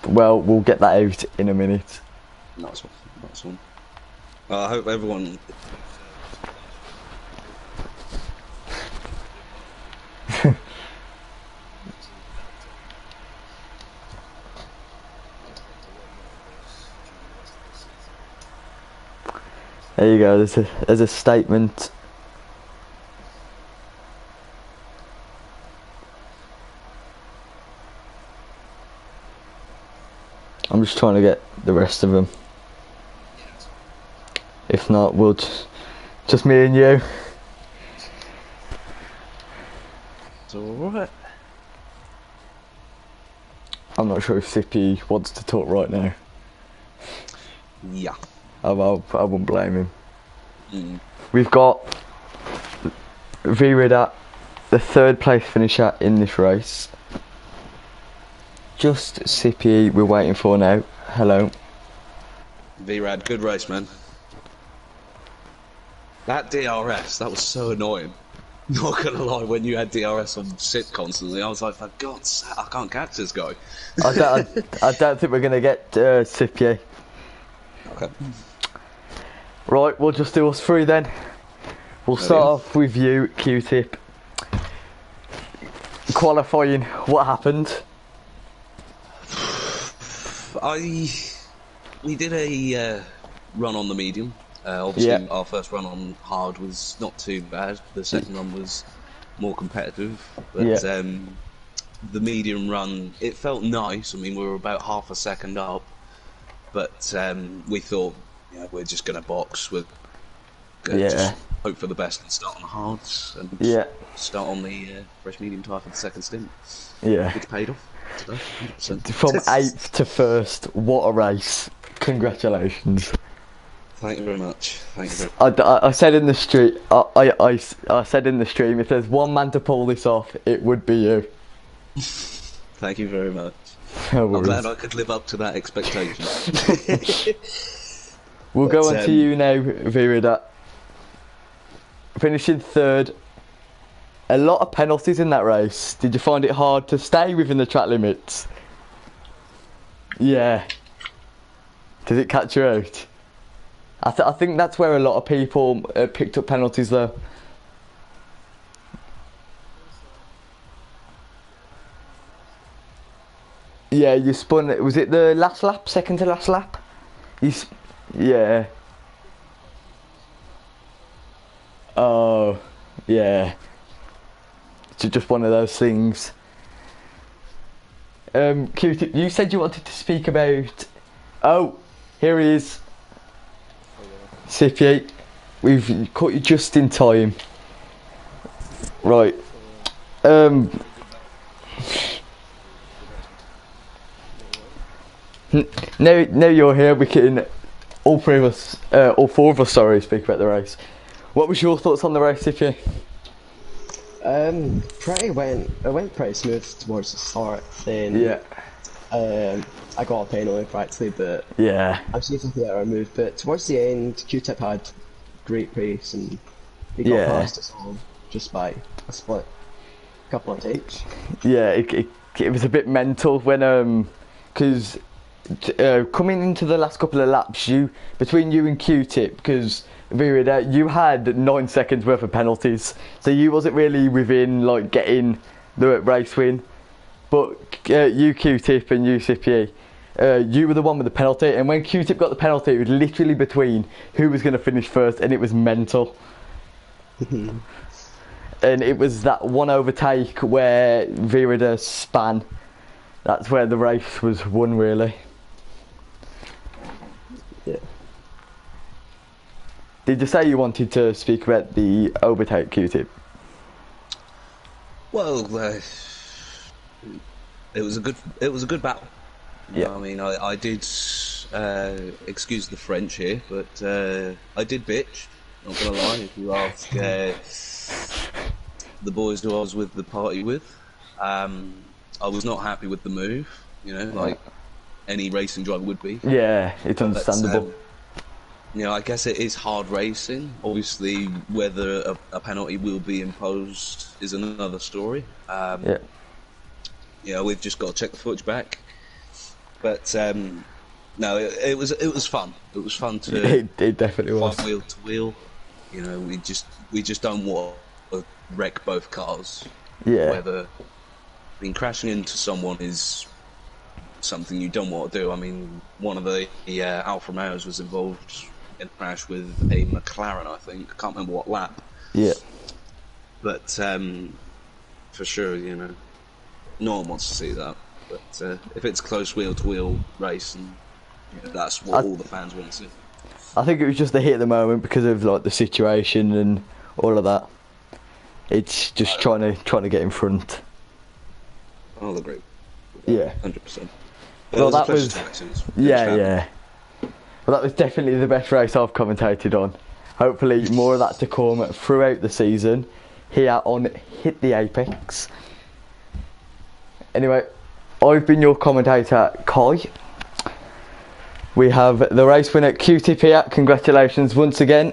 A: Well, we'll get that out in a minute.
B: Nice one, nice one. I hope everyone...
A: There you go, there's a statement. I'm just trying to get the rest of them. If not, we'll just me and you.
B: It's alright.
A: I'm not sure if Sippy wants to talk right now.
B: Yeah.
A: I wouldn't blame him. We've got V Ridder, the 3rd place finisher in this race. Just Sippy we're waiting for now. Hello.
B: V-Rad, good race, man. That DRS, that was so annoying. Not gonna lie, when you had DRS on sit constantly, I was like, for God's sake, I can't catch this guy.
A: I don't think we're going to get Sipier.
B: Okay.
A: Right, we'll just do us three then. We'll start off with you, Q-Tip. Qualifying, what happened?
B: We did a run on the medium. Obviously, our first run on hard was not too bad. The second one was more competitive, but the medium run, it felt nice. I mean, we were about half a second up, but we thought, we're just going to box. We're going to just hope for the best and start on the hards and start on the fresh medium tyre for the second stint.
A: Yeah,
B: which paid off today, 100%.
A: From 8th to 1st, what a race! Congratulations.
B: Thank you very much. Thank you very much.
A: I said in the stream, I said in the stream, if there's one man to pull this off, it would be you.
B: Thank you very much.
A: No
B: I'm glad I could live up to that expectation.
A: We'll go on to you now, Virida. Finishing 3rd. A lot of penalties in that race. Did you find it hard to stay within the track limits? Yeah. Did it catch you out? I think that's where a lot of people picked up penalties though. Yeah, you spun. Was it the last lap, second to last lap? Yeah. Oh, yeah. It's just one of those things. Q-Tip, you said you wanted to speak about. Oh, here he is. Sipier, we've caught you just in time. Right. Now you're here, we can all four of us, sorry, speak about the race. What was your thoughts on the race, Sipier?
C: It went pretty smooth towards the start. Then I got a penalty practically, but I'm seeing something that I removed. But towards the end, Q-Tip had great pace and he got past us all just by a split, couple of takes. Yeah,
A: it was a bit mental when because coming into the last couple of laps, between you and Q-Tip, because Virida, you had 9 seconds worth of penalties, so you wasn't really within like getting the race win. But you, Q-Tip, and you, Sipier, you were the one with the penalty, and when Q-Tip got the penalty, it was literally between who was going to finish first, and it was mental. And it was that one overtake where Virida span. That's where the race was won, really.
C: Yeah.
A: Did you say you wanted to speak about the overtake, Q-Tip?
B: Well, it was a good battle.
A: Yeah.
B: I mean, I did excuse the French here, but I did bitch. Not gonna lie. If you ask the boys who I was with the party with, I was not happy with the move. Like any racing driver would be.
A: Yeah, it's understandable.
B: I guess it is hard racing. Obviously, whether a penalty will be imposed is another story. We've just got to check the footage back. But no, it was fun. It was fun to.
A: It definitely was.
B: Wheel to wheel. We just don't want to wreck both cars.
A: Yeah.
B: Crashing into someone is something you don't want to do. I mean, one of the Alfa Romeos was involved in a crash with a McLaren, I think. I can't remember what lap.
A: Yeah.
B: But for sure, no one wants to see that. But if it's close wheel-to-wheel race, and that's what all the fans want to see.
A: I think it was just a hit at the moment because of like the situation and all of that. It's just trying to get in front.
B: I'll agree.
A: Yeah.
B: 100%.
A: Well, that was yeah. Well, that was definitely the best race I've commentated on. Hopefully, more of that to come throughout the season here on Hit the Apex. Anyway, I've been your commentator, Kai. We have the race winner, Q-Tip here. Congratulations once again.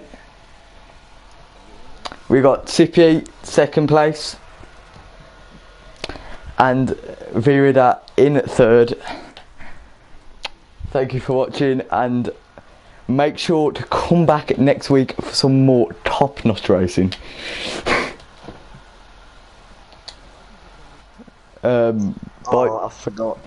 A: we got Tippy second place and Virida in third. Thank you for watching, and make sure to come back next week for some more top-notch racing.
C: I forgot.